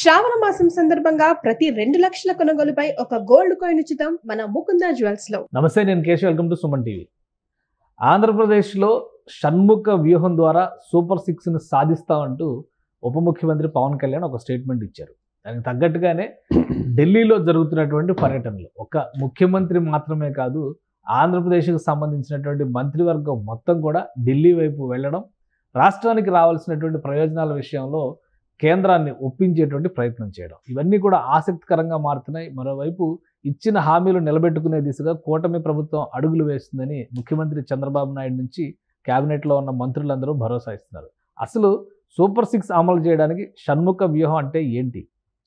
శ్రావణ మాసం సందర్భంగా ప్రతి 2 లక్షల కొనుగోలుపై ఒక గోల్డ్ కాయిన్ ఉచితం మన ముకుంద జ్యువెల్స్ లో. నమస్తే, నేను Keshav. Welcome to Suman TV. ఆంధ్రప్రదేశ్లో షణ్ముఖ వ్యూహం ద్వారా సూపర్ సిక్స్ని సాధిస్తామంటూ ఉప ముఖ్యమంత్రి పవన్ కళ్యాణ్ ఒక స్టేట్మెంట్ ఇచ్చారు. దానికి తగ్గట్టుగానే ఢిల్లీలో జరుగుతున్నటువంటి పర్యటనలు ఒక ముఖ్యమంత్రి మాత్రమే కాదు, ఆంధ్రప్రదేశ్కి సంబంధించినటువంటి మంత్రివర్గం మొత్తం కూడా ఢిల్లీ వైపు వెళ్ళడం, రాష్ట్రానికి రావాల్సినటువంటి ప్రయోజనాల విషయంలో కేంద్రాన్ని ఒప్పించేటువంటి ప్రయత్నం చేయడం, ఇవన్నీ కూడా ఆసక్తికరంగా మారుతున్నాయి. మరోవైపు ఇచ్చిన హామీలు నిలబెట్టుకునే దిశగా కూటమి ప్రభుత్వం అడుగులు వేస్తుందని ముఖ్యమంత్రి చంద్రబాబు నాయుడు నుంచి కేబినెట్లో ఉన్న మంత్రులందరూ భరోసా ఇస్తున్నారు. అసలు సూపర్ సిక్స్ అమలు చేయడానికి షణ్ముఖ వ్యూహం అంటే ఏంటి,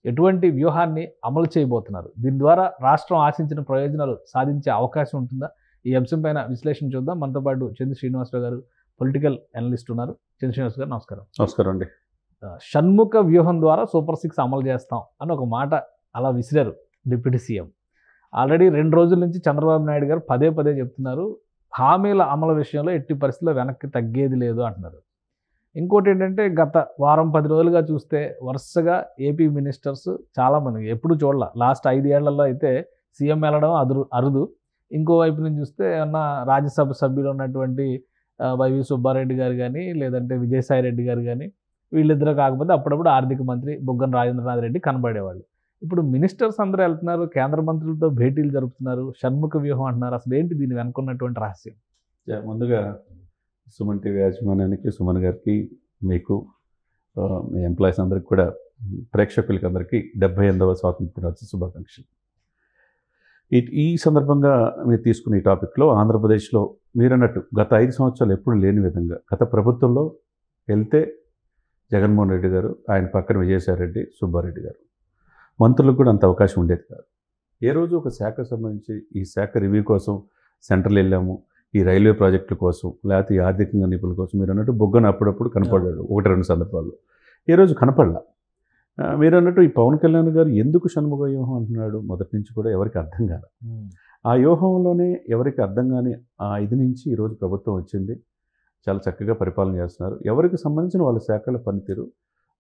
ఎటువంటి వ్యూహాన్ని అమలు చేయబోతున్నారు, దీని ద్వారా రాష్ట్రం ఆశించిన ప్రయోజనాలు సాధించే అవకాశం ఉంటుందా? ఈ అంశం పైన విశ్లేషణ చూద్దాం. మనతో పాటు చంద్ర శ్రీనివాసరావు గారు, పొలిటికల్ అనలిస్ట్ ఉన్నారు. చంద్ర శ్రీనివాస్ గారు నమస్కారం. నమస్కారం అండి. షణ్ముఖ వ్యూహం ద్వారా సూపర్ సిక్స్ అమలు చేస్తాం అని ఒక మాట అలా విసిరారు డిప్యూటీ సీఎం. ఆల్రెడీ 2 రోజుల నుంచి చంద్రబాబు నాయుడు గారు పదే పదే చెప్తున్నారు, హామీల అమలు విషయంలో ఎట్టి పరిస్థితుల్లో వెనక్కి తగ్గేది లేదు అంటున్నారు. ఇంకోటి ఏంటంటే, గత వారం 10 రోజులుగా చూస్తే వరుసగా ఏపీ మినిస్టర్స్ చాలామంది ఎప్పుడు చూడాల, లాస్ట్ 5 ఏళ్లలో అయితే సీఎం వెళ్ళడం అరుదు. ఇంకోవైపు నుంచి చూస్తే ఏమన్నా రాజ్యసభ సభ్యులు ఉన్నటువంటి వైవి సుబ్బారెడ్డి గారు కానీ, లేదంటే విజయసాయి రెడ్డి గారు కానీ, వీళ్ళిద్దరూ కాకపోతే అప్పుడప్పుడు ఆర్థిక మంత్రి బుగ్గన రాజేంద్రనాథ్ రెడ్డి కనబడేవాళ్ళు. ఇప్పుడు మినిస్టర్స్ అందరూ వెళ్తున్నారు, కేంద్ర మంత్రులతో భేటీలు జరుపుతున్నారు, షణ్ముఖ వ్యూహం అంటున్నారు. అసలు ఏంటి దీని వెనుకున్నటువంటి రహస్యం? ముందుగా సుమన్ టీవీ యాజమాన్యానికి, సుమన్ గారికి, మీకు, మీ ఎంప్లాయీస్ అందరికి కూడా, ప్రేక్షకులకి అందరికీ 78వ స్వాతంత్ర దినోత్సవ శుభాకాంక్షలు. ఈ సందర్భంగా మీరు తీసుకున్న ఈ టాపిక్లో ఆంధ్రప్రదేశ్లో మీరన్నట్టు గత 5 సంవత్సరాలు ఎప్పుడు లేని విధంగా గత ప్రభుత్వంలో వెళ్తే జగన్మోహన్ రెడ్డి గారు, ఆయన పక్కన విజయసాయి రెడ్డి, సుబ్బారెడ్డి గారు, మంత్రులకు కూడా అంత అవకాశం ఉండేది కాదు. ఏ రోజు ఒక శాఖకు సంబంధించి ఈ శాఖ రివ్యూ కోసం సెంట్రల్ వెళ్ళాము, ఈ రైల్వే ప్రాజెక్టుల కోసం, లేకపోతే ఈ ఆర్థికంగా నిపుణుల కోసం మీరు అన్నట్టు బొగ్గన అప్పుడప్పుడు కనపడ్డాడు 1-2 సందర్భాల్లో. ఏ రోజు కనపడలా. మీరు అన్నట్టు ఈ పవన్ కళ్యాణ్ గారు ఎందుకు షణ్ముఖ వ్యూహం అంటున్నాడు మొదటి నుంచి కూడా ఎవరికి అర్థం కాదు. ఆ వ్యూహంలోనే ఎవరికి అర్థం కాని ఆ ఇది నుంచి ఈరోజు ప్రభుత్వం వచ్చింది, చాలా చక్కగా పరిపాలన చేస్తున్నారు. ఎవరికి సంబంధించిన వాళ్ళ శాఖల పనితీరు,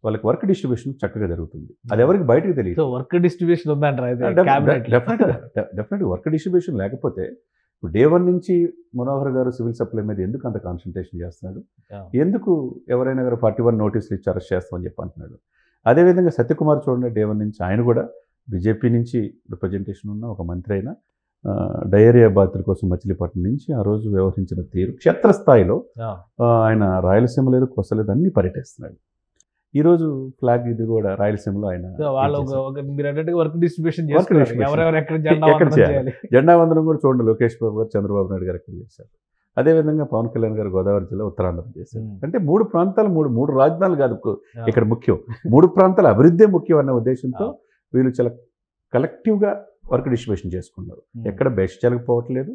వాళ్ళకి వర్క్ డిస్ట్రిబ్యూషన్ చక్కగా జరుగుతుంది. అది ఎవరికి బయటకు తెలియదు. వర్క్ డిస్ట్రిబ్యూషన్ ఉందంటారా? డెఫినెట్గా వర్క్ డిస్ట్రిబ్యూషన్ లేకపోతే ఇప్పుడు డే 1 నుంచి మనోహర్ గారు సివిల్ సప్లై మీద ఎందుకు అంత కాన్సన్ట్రేషన్ చేస్తున్నాడు, ఎందుకు ఎవరైనా గారు 41 నోటీసులు ఇచ్చి అరెస్ట్ చేస్తామని చెప్పి అంటున్నాడు. అదేవిధంగా సత్యకుమార్ చూడండి, డే 1 నుంచి ఆయన కూడా బీజేపీ నుంచి రిప్రజెంటేషన్ ఉన్న ఒక మంత్రి అయినా డయేరియా బాధితుల కోసం మచిలీపట్నం నుంచి ఆ రోజు వ్యవహరించిన తీరు, క్షేత్రస్థాయిలో ఆయన రాయలసీమ లేదు, కొసలేదు, అన్ని పర్యటిస్తున్నాడు. ఈరోజు ఫ్లాగ్ ఇది కూడా రాయలసీమలో ఆయన జెండా వందనం కూడా చూడండి, లోకేష్ బాబు గారు, చంద్రబాబు నాయుడు గారు ఎక్కడ చేశారు. అదేవిధంగా పవన్ కళ్యాణ్ గారు గోదావరి జిల్లా ఉత్తరాంధ్ర చేశారు. అంటే 3 ప్రాంతాలు, మూడు రాజధానులు కాదు ఇక్కడ ముఖ్యం, 3 ప్రాంతాల అభివృద్ధి ముఖ్యం అన్న ఉద్దేశంతో వీళ్ళు చాలా కలెక్టివ్గా వర్క్ డిస్ట్రిబ్యూషన్ చేసుకున్నారు. ఎక్కడ బెస్ట్ జరగకపోవట్లేదు.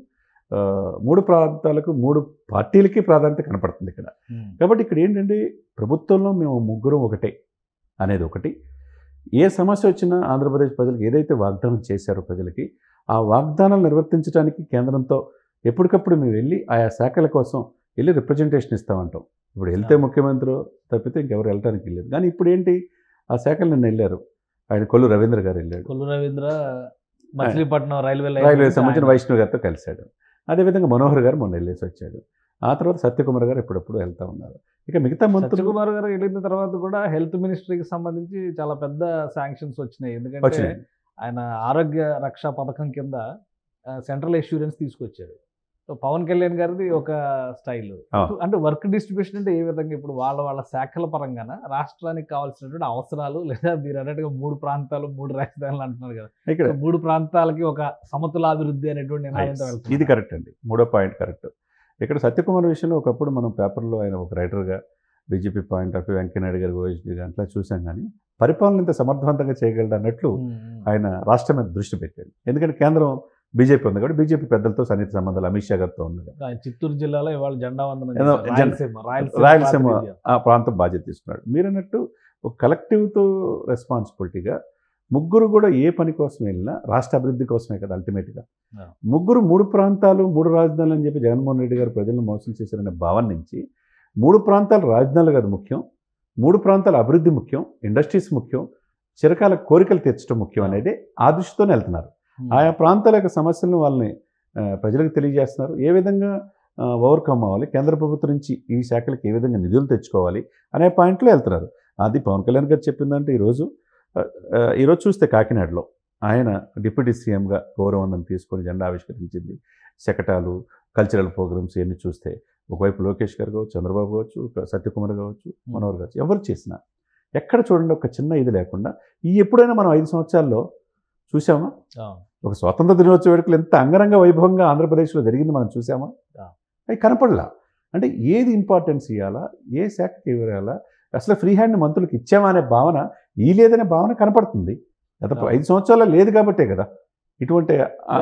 3 ప్రాంతాలకు, 3 పార్టీలకి ప్రాధాన్యత కనపడుతుంది ఇక్కడ. కాబట్టి ఇక్కడ ఏంటంటే, ప్రభుత్వంలో మేము ముగ్గురం ఒకటే అనేది ఒకటి. ఏ సమస్య వచ్చినా ఆంధ్రప్రదేశ్ ప్రజలకు ఏదైతే వాగ్దానం చేశారో ప్రజలకి, ఆ వాగ్దానాలు నిర్వర్తించడానికి కేంద్రంతో ఎప్పటికప్పుడు మేము వెళ్ళి ఆయా శాఖల కోసం వెళ్ళి రిప్రజెంటేషన్ ఇస్తామంటాం. ఇప్పుడు వెళ్తే ముఖ్యమంత్రి తప్పితే ఇంకెవరు వెళ్ళడానికి వెళ్ళలేదు. కానీ ఇప్పుడు ఏంటి, ఆ శాఖలు నిన్న వెళ్ళారు. ఆయన కొల్లు రవీంద్ర గారు వెళ్ళాడు. కొల్లు రవీంద్ర మచిలీపట్నం రైల్వే సంబంధించిన వైష్ణవ్ గారితో కలిశాడు. అదేవిధంగా మనోహర్ గారు మొన్న వెళ్ళేసి వచ్చాడు. ఆ తర్వాత సత్యకుమార్ గారు ఎప్పుడప్పుడు వెళ్తూ ఉన్నారు. ఇక మిగతా మంత్రులు, సత్యకుమార్ గారు వెళ్ళిన తర్వాత కూడా హెల్త్ మినిస్ట్రీకి సంబంధించి చాలా పెద్ద శాంక్షన్స్ వచ్చినాయి. ఎందుకంటే ఆయన ఆరోగ్య రక్ష పథకం కింద సెంట్రల్ ఇన్సూరెన్స్ తీసుకొచ్చారు. సో పవన్ కళ్యాణ్ గారిది ఒక స్టైల్. అంటే వర్క్ డిస్ట్రిబ్యూషన్ అంటే ఏ విధంగా, ఇప్పుడు వాళ్ళ శాఖల పరంగాన రాష్ట్రానికి కావాల్సినటువంటి అవసరాలు, లేదా మీరు అన్నట్టుగా 3 ప్రాంతాలు 3 రాజధానులు అంటున్నారు కదా, ఇక్కడ 3 ప్రాంతాలకి ఒక సమతులాభివృద్ధి అనేటువంటి నినాదంతో వెళ్తుంది. ఇది కరెక్ట్ అండి, 3వ పాయింట్ కరెక్ట్. ఇక్కడ సత్యకుమార్ విషయంలో ఒకప్పుడు మనం పేపర్లో ఆయన ఒక రైటర్గా బీజేపీ పాయింట్ ఆఫ్ వ్యూ, వెంకయ్యనాయుడు గారి ఓఎస్డీ అట్లా చూసాం. కానీ పరిపాలన ఇంత సమర్థవంతంగా చేయగలడు అన్నట్లు ఆయన రాష్ట్రం మీద దృష్టి పెట్టాడు. ఎందుకంటే కేంద్రం బీజేపీ ఉంది కాబట్టి బీజేపీ పెద్దలతో సన్నిహిత సంబంధాలు అమిత్ షా గారితో ఉన్నది. చిత్తూరు జిల్లాలో ఇవాళ జెండా రాయలసీమ ఆ ప్రాంతం బాధ్యత తీసుకున్నాడు. మీరన్నట్టు ఒక కలెక్టివ్తో రెస్పాన్సిబిలిటీగా ముగ్గురు కూడా ఏ పని కోసం వెళ్ళినా రాష్ట్ర అభివృద్ధి కోసమే కదా అల్టిమేట్గా. ముగ్గురు 3 ప్రాంతాలు 3 రాజధానులు అని చెప్పి జగన్మోహన్ రెడ్డి గారు ప్రజలను మోసం చేశారనే భావన నుంచి 3 ప్రాంతాలు రాజధానులు కదా ముఖ్యం, 3 ప్రాంతాల అభివృద్ధి ముఖ్యం, ఇండస్ట్రీస్ ముఖ్యం, చిరకాల కోరికలు తీర్చడం ముఖ్యం అనేది ఆ దృష్టితోనే వెళ్తున్నారు. ఆయా ప్రాంతాల యొక్క సమస్యలను వాళ్ళని ప్రజలకు తెలియజేస్తున్నారు. ఏ విధంగా ఓవర్కమ్ అవ్వాలి, కేంద్ర ప్రభుత్వం నుంచి ఈ శాఖలకు ఏ విధంగా నిధులు తెచ్చుకోవాలి అనే పాయింట్లో వెళ్తున్నారు. అది పవన్ కళ్యాణ్ గారు చెప్పిందంటే ఈరోజు చూస్తే కాకినాడలో ఆయన డిప్యూటీ సీఎంగా గౌరవందం తీసుకొని జెండా ఆవిష్కరించింది. శకటాలు, కల్చరల్ ప్రోగ్రామ్స్ ఇవన్నీ చూస్తే ఒకవైపు లోకేష్ గారు కావచ్చు, చంద్రబాబు కావచ్చు, సత్యకుమార్ కావచ్చు, మనోహర్ కావచ్చు, ఎవరు చేసినా ఎక్కడ చూడండి ఒక చిన్న ఇది లేకుండా ఎప్పుడైనా మనం 5 సంవత్సరాల్లో చూసామా? ఒక స్వాతంత్ర దినోత్సవ వేడుకలు ఎంత అంగరంగ వైభవంగా ఆంధ్రప్రదేశ్లో జరిగింది మనం చూసామా? అవి కనపడలా. అంటే ఏది ఇంపార్టెన్స్ ఇవ్వాలా, ఏ శాఖకి ఇవ్వాలా, అసలు ఫ్రీ హ్యాండ్ మంత్రులకు ఇచ్చామా అనే భావన లేదనే భావన కనపడుతుంది. గత 5 సంవత్సరాలు లేదు కాబట్టే కదా ఇటువంటి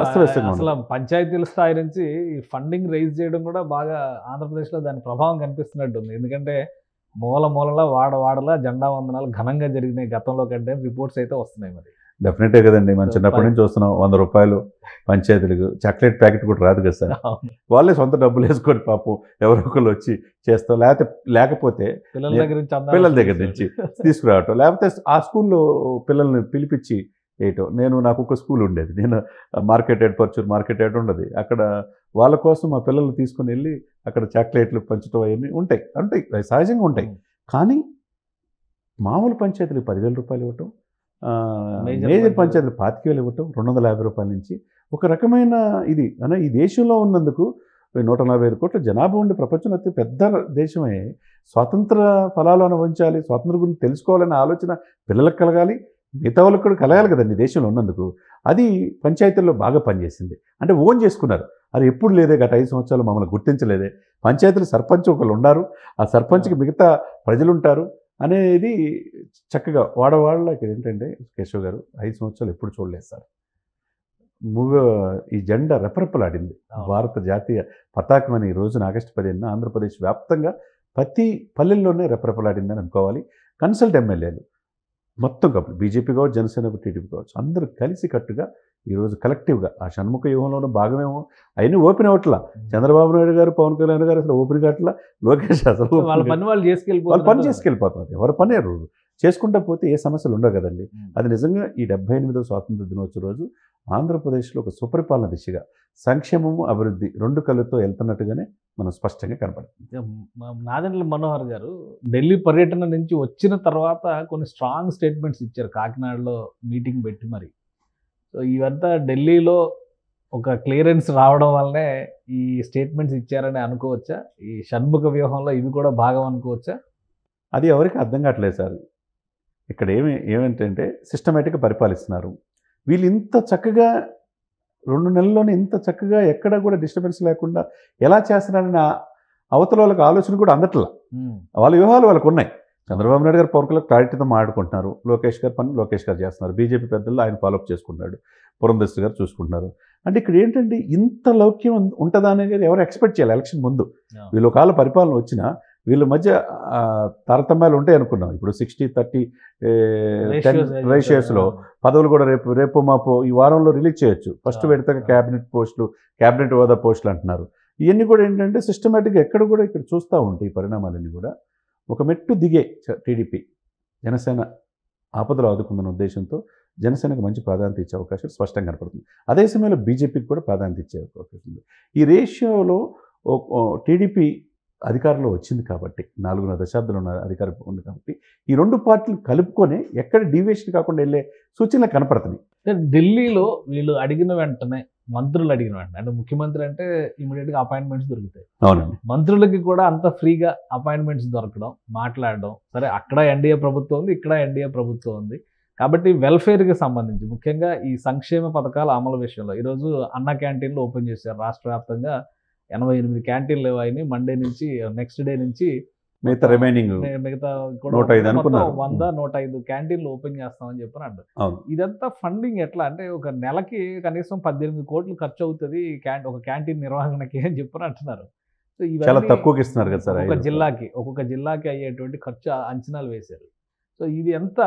అస్తవ్యస్తంగా అసలు పంచాయతీల స్థాయి నుంచి ఫండింగ్ రైజ్ చేయడం కూడా బాగా ఆంధ్రప్రదేశ్లో దాని ప్రభావం కనిపిస్తున్నట్టుంది. ఎందుకంటే మూలలా వాడలా జెండా వందనాలు ఘనంగా జరిగినాయి గతంలో కంటే రిపోర్ట్స్ అయితే వస్తున్నాయి. మరి డెఫినెట్గా కదండి, మనం చిన్నప్పటి నుంచి చూస్తున్నాం. 100 రూపాయలు పంచాయతీలకు చాక్లెట్ ప్యాకెట్ కూడా రాదు కదా సార్. వాళ్ళే సొంత డబ్బులు వేసుకొని పాపం ఎవరో ఒకళ్ళు వచ్చి చేస్తాం, లేకపోతే పిల్లల దగ్గర నుంచి తీసుకురావటం, లేకపోతే ఆ స్కూల్లో పిల్లల్ని పిలిపించి వేయటం. నాకు ఒక స్కూల్ ఉండేది, నేను పర్చూర్ మార్కెట్ యార్డ్ ఉండదు, అక్కడ వాళ్ళ కోసం మా పిల్లల్ని తీసుకుని వెళ్ళి అక్కడ చాక్లెట్లు పంచడం అవన్నీ ఉంటాయి, సహజంగా ఉంటాయి. కానీ మామూలు పంచాయతీలకు 10,000 రూపాయలు ఇవ్వటం, మేజర్ పంచాయతీలు 25,000 ఇవ్వటం, 250 రూపాయల నుంచి ఒక రకమైన ఇది అనే ఈ దేశంలో ఉన్నందుకు 145 కోట్ల జనాభా ఉండి ప్రపంచంలో అతి పెద్ద దేశమే. స్వాతంత్ర ఫలాలు అనుభవించాలి, స్వాతంత్రం గురించి తెలుసుకోవాలనే ఆలోచన పిల్లలకు కలగాలి, మిగతా వాళ్ళకి కూడా కలగాలి కదండి దేశంలో ఉన్నందుకు. అది పంచాయతీల్లో బాగా పనిచేసింది. అంటే ఓన్ చేసుకున్నారు. అది ఎప్పుడు లేదే, గత 5 సంవత్సరాలు మమ్మల్ని గుర్తించలేదే, పంచాయతీలు సర్పంచ్ ఒకళ్ళు ఉన్నారు, ఆ సర్పంచ్కి మిగతా ప్రజలు ఉంటారు అనేది చక్కగా వాడవాళ్ళ. ఇక్కడ ఏంటంటే కేశవ్ గారు 5 సంవత్సరాలు ఎప్పుడు చూడలేదు సార్. ఈ జెండా రెపరెపలాడింది. భారత జాతీయ పతాకం అని ఈ రోజున ఆగస్టు 15న ఆంధ్రప్రదేశ్ వ్యాప్తంగా ప్రతి పల్లెల్లోనే రెపరెపలాడిందని అనుకోవాలి. కన్సల్ట్ ఎమ్మెల్యేలు మొత్తం కప్పుడు బీజేపీ కావచ్చు, జనసేన, టీడీపీ కావచ్చు, అందరూ కలిసి కట్టుగా ఈరోజు కలెక్టివ్గా ఆ షణ్ముఖ వ్యూహంలోనూ భాగమేమో అవన్నీ ఓపెన్ అవట్లా. చంద్రబాబు నాయుడు గారు, పవన్ కళ్యాణ్ గారు అసలు ఓపెన్ కావట్లా, లోకేష్ అసలు వాళ్ళ పని చేసుకెళ్ళిపోతున్నారు. ఎవరి పనే రోజు చేసుకుంటా పోతే ఏ సమస్యలు ఉండవు కదండి. అది నిజంగా ఈ 78వ స్వాతంత్ర దినోత్సవ రోజు ఆంధ్రప్రదేశ్లో ఒక సుపరిపాలన దిశగా సంక్షేమము, అభివృద్ధి 2 కళ్ళతో వెళ్తున్నట్టుగానే మనం స్పష్టంగా కనపడుతుంది. నాదెండ్ల మనోహర్ గారు ఢిల్లీ పర్యటన నుంచి వచ్చిన తర్వాత కొన్ని స్ట్రాంగ్ స్టేట్మెంట్స్ ఇచ్చారు కాకినాడలో మీటింగ్ పెట్టి. మరి సో ఇవంతా ఢిల్లీలో ఒక క్లియరెన్స్ రావడం వల్లనే ఈ స్టేట్మెంట్స్ ఇచ్చారని అనుకోవచ్చా? ఈ షణ్ముఖ వ్యూహంలో ఇవి కూడా భాగం అనుకోవచ్చా? అది ఎవరికి అర్థం కావట్లేదు సార్. ఇక్కడ ఏమంటే సిస్టమేటిక్గా పరిపాలిస్తున్నారు వీళ్ళు. ఇంత చక్కగా 2 నెలల్లోనే ఇంత చక్కగా ఎక్కడ కూడా డిస్టర్బెన్స్ లేకుండా ఎలా చేస్తున్నారని అవతల వాళ్ళకి ఆలోచన కూడా అందట్లా. వాళ్ళ వ్యూహాలు వాళ్ళకు ఉన్నాయి. చంద్రబాబు నాయుడు గారు పవన్ కళ్యాణ్ క్లారిటీతో మాట్లాడుకుంటున్నారు, లోకేష్ గారు పని లోకేష్ గారు చేస్తున్నారు, బీజేపీ పెద్దలు ఆయన ఫాలోఅప్ చేసుకుంటున్నాడు, పురంధేశ్వరి గారు చూసుకుంటున్నారు. అంటే ఇక్కడ ఏంటంటే ఇంత లౌక్యం ఉంటుందా అనేది ఎవరు ఎక్స్పెక్ట్ చేయాలి. ఎలక్షన్ ముందు వీళ్ళు ఒకవేళ పరిపాలన వచ్చినా వీళ్ళ మధ్య తారతమ్యాలు ఉంటాయి అనుకున్నాం. ఇప్పుడు 60-30 రేషియోస్లో పదవులు కూడా రేపు మాపు ఈ వారంలో రిలీజ్ చేయొచ్చు. ఫస్ట్ విడతగా క్యాబినెట్ హోదా పోస్టులు అంటున్నారు. ఇవన్నీ కూడా ఏంటంటే సిస్టమేటిక్గా ఎక్కడ కూడా ఇక్కడ చూస్తూ ఉంటాయి. ఈ పరిణామాలన్నీ కూడా ఒక మెట్టు దిగే టీడీపీ, జనసేన ఆపదలు ఆదుకుందన్న ఉద్దేశంతో జనసేనకు మంచి ప్రాధాన్యత ఇచ్చే అవకాశం స్పష్టంగా కనపడుతుంది. అదే సమయంలో బీజేపీకి కూడా ప్రాధాన్యత ఇచ్చే అవకాశం ఉంది. ఈ రేషియోలో టీడీపీ అధికారంలో వచ్చింది కాబట్టి 4.5 దశాబ్దాలు ఉన్న అధికారం ఉంది కాబట్టి ఈ 2 పార్టీలు కలుపుకొని ఎక్కడ డీవియేషన్ కాకుండా వెళ్ళే సూచనలు కనపడుతున్నాయి. ఢిల్లీలో వీళ్ళు అడిగిన వెంటనే, మంత్రులు అడిగిన వెంటనే, అంటే ముఖ్యమంత్రి అంటే ఇమీడియట్గా అపాయింట్మెంట్స్ దొరుకుతాయి. అవునండి. మంత్రులకి కూడా అంత ఫ్రీగా అపాయింట్మెంట్స్ దొరకడం, మాట్లాడడం. సరే, అక్కడ ఎన్డీఏ ప్రభుత్వం ఉంది, ఇక్కడ ఎన్డీఏ ప్రభుత్వం ఉంది కాబట్టి వెల్ఫేర్కి సంబంధించి ముఖ్యంగా ఈ సంక్షేమ పథకాల అమలు విషయంలో ఈరోజు అన్న క్యాంటీన్లు ఓపెన్ చేశారు. రాష్ట్ర వ్యాప్తంగా 88 క్యాంటీన్లు అయినాయి. మండే నుంచి, నెక్స్ట్ డే నుంచి మిగతా కూడా 105 క్యాంటీన్లు ఓపెన్ చేస్తామని చెప్పని అంటారు. ఇదంతా ఫండింగ్ ఎట్లా అంటే ఒక నెలకి కనీసం 18 కోట్లు ఖర్చు అవుతుంది ఒక క్యాంటీన్ నిర్వహణకి అని చెప్పని అంటున్నారు. సో ఇవన్నీ తక్కువకి ఇస్తున్నారు కదా సార్. ఒక్కొక్క జిల్లాకి అయ్యేటువంటి ఖర్చు అంచనాలు వేశారు. సో ఇది ఎంత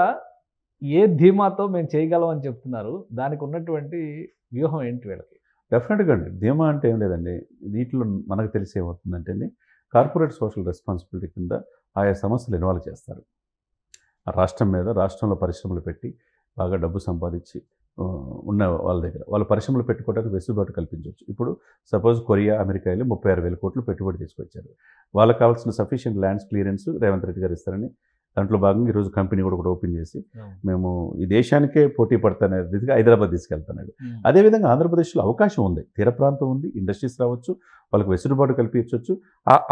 ఏ ధీమాతో మేము చేయగలం అని చెప్తున్నారు. దానికి ఉన్నటువంటి వ్యూహం ఏంటి వీళ్ళకి? డెఫినెట్గా అండి, ధీమా అంటే ఏం లేదండి. వీటిలో మనకు తెలిసి ఏమవుతుందంటే కార్పొరేట్ సోషల్ రెస్పాన్సిబిలిటీ కింద ఆయా సంస్థలు ఇన్వాల్వ్ చేస్తారు. ఆ రాష్ట్రం మీద, రాష్ట్రంలో పరిశ్రమలు పెట్టి బాగా డబ్బు సంపాదించి ఉన్న వాళ్ళ దగ్గర వాళ్ళు పరిశ్రమలు పెట్టుకోవడానికి వెసులుబాటు కల్పించవచ్చు. ఇప్పుడు సపోజ్ కొరియా, అమెరికా వెళ్ళి 36,000 కోట్లు పెట్టుబడి తీసుకొచ్చారు. వాళ్ళకి కావాల్సిన sufficient lands clearance Revanth Reddy గారు ఇస్తారని దాంట్లో భాగంగా ఈరోజు కంపెనీ కూడా ఓపెన్ చేసి మేము ఈ దేశానికే పోటీ పడతానే రీతిగా హైదరాబాద్ తీసుకెళ్తున్నాడు. అదేవిధంగా ఆంధ్రప్రదేశ్లో అవకాశం ఉంది, తీర ప్రాంతం ఉంది, ఇండస్ట్రీస్ రావచ్చు, వాళ్ళకి వెసులుబాటు కల్పించవచ్చు.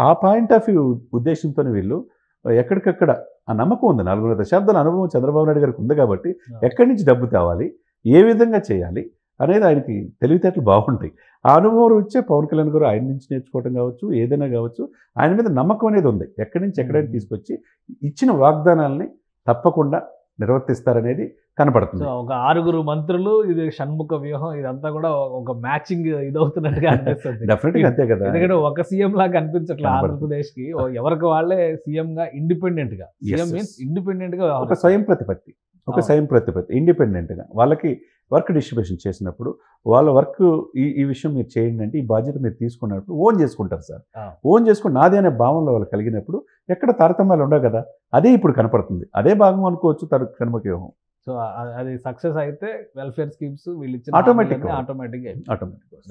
ఆ పాయింట్ ఆఫ్ వ్యూ ఉద్దేశంతో వీళ్ళు ఎక్కడికక్కడ ఆ నమ్మకం ఉంది. 4 దశాబ్దాల అనుభవం చంద్రబాబు నాయుడు గారికి ఉంది కాబట్టి ఎక్కడి నుంచి డబ్బు తేవాలి, ఏ విధంగా చేయాలి అనేది ఆయనకి తెలివితేటలు బాగుంటాయి. ఆ అనుభవం ఇచ్చే పవన్ కళ్యాణ్ గారు ఆయన నుంచి నేర్చుకోవడం కావచ్చు, ఏదైనా కావచ్చు, ఆయన మీద నమ్మకం అనేది ఉంది. ఎక్కడి నుంచి ఎక్కడైనా తీసుకొచ్చి ఇచ్చిన వాగ్దానాలని తప్పకుండా నిర్వర్తిస్తారనేది కనపడుతుంది. ఒక 6 మంత్రులు, ఇది షణ్ముఖ వ్యూహం, ఇదంతా కూడా ఒక మ్యాచింగ్ ఇదవుతున్నట్టుగా అనిపిస్తుంది. డెఫినెట్గా అంతే కదా, ఎందుకంటే ఒక సీఎం లాగా అనిపించట్లేదు ఆంధ్రప్రదేశ్ కి. ఎవరికి వాళ్ళే సీఎం గా ఇండిపెండెంట్ గా, సీఎం మీన్స్ ఇండిపెండెంట్ గా, ఒక స్వయం ప్రతిపత్తి, ఇండిపెండెంట్గా వాళ్ళకి వర్క్ డిస్ట్రిబ్యూషన్ చేసినప్పుడు వాళ్ళ వర్క్ ఈ విషయం మీరు చేయండి అంటే, ఈ బాధ్యత మీరు తీసుకున్నప్పుడు ఓన్ చేసుకుంటారు సార్. ఓన్ చేసుకుని నాదే అనే భావంలో వాళ్ళు కలిగినప్పుడు ఎక్కడ తారతమ్యాలు ఉండవు కదా, అదే ఇప్పుడు కనపడుతుంది. అదే భాగం అనుకోవచ్చు షణ్ముఖ వ్యూహం. సో అది సక్సెస్ అయితే వెల్ఫేర్ స్కీమ్స్ వీళ్ళు ఇచ్చిన automatic.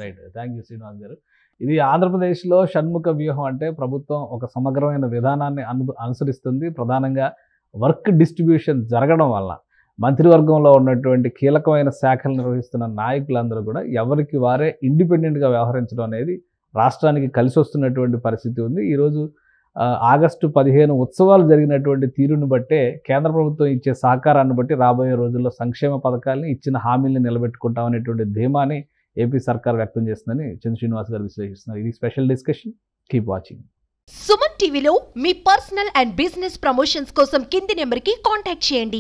Right. Thank you Srinivas గారు. ఇది ఆంధ్రప్రదేశ్లో షణ్ముఖ వ్యూహం అంటే ప్రభుత్వం ఒక సమగ్రమైన విధానాన్ని అనుసరిస్తుంది. ప్రధానంగా వర్క్ డిస్ట్రిబ్యూషన్ జరగడం వల్ల మంత్రివర్గంలో ఉన్నటువంటి కీలకమైన శాఖలు నిర్వహిస్తున్న నాయకులందరూ కూడా ఎవరికి వారే ఇండిపెండెంట్గా వ్యవహరించడం అనేది రాష్ట్రానికి కలిసి వస్తున్నటువంటి పరిస్థితి ఉంది. ఈరోజు ఆగస్టు 15 ఉత్సవాలు జరిగినటువంటి తీరును బట్టే కేంద్ర ప్రభుత్వం ఇచ్చే సహకారాన్ని బట్టి రాబోయే రోజుల్లో సంక్షేమ పథకాలని, ఇచ్చిన హామీల్ని నిలబెట్టుకుంటామనేటువంటి ధీమాని ఏపీ సర్కార్ వ్యక్తం చేస్తుందని చంద్ర శ్రీనివాస్ గారు విశ్లేషిస్తున్నారు. ఇది special discussion. Keep watching. Suman టీవీలో మీ పర్సనల్ అండ్ బిజినెస్ ప్రమోషన్స్ కోసం కింది నెంబర్కి కాంటాక్ట్ చేయండి.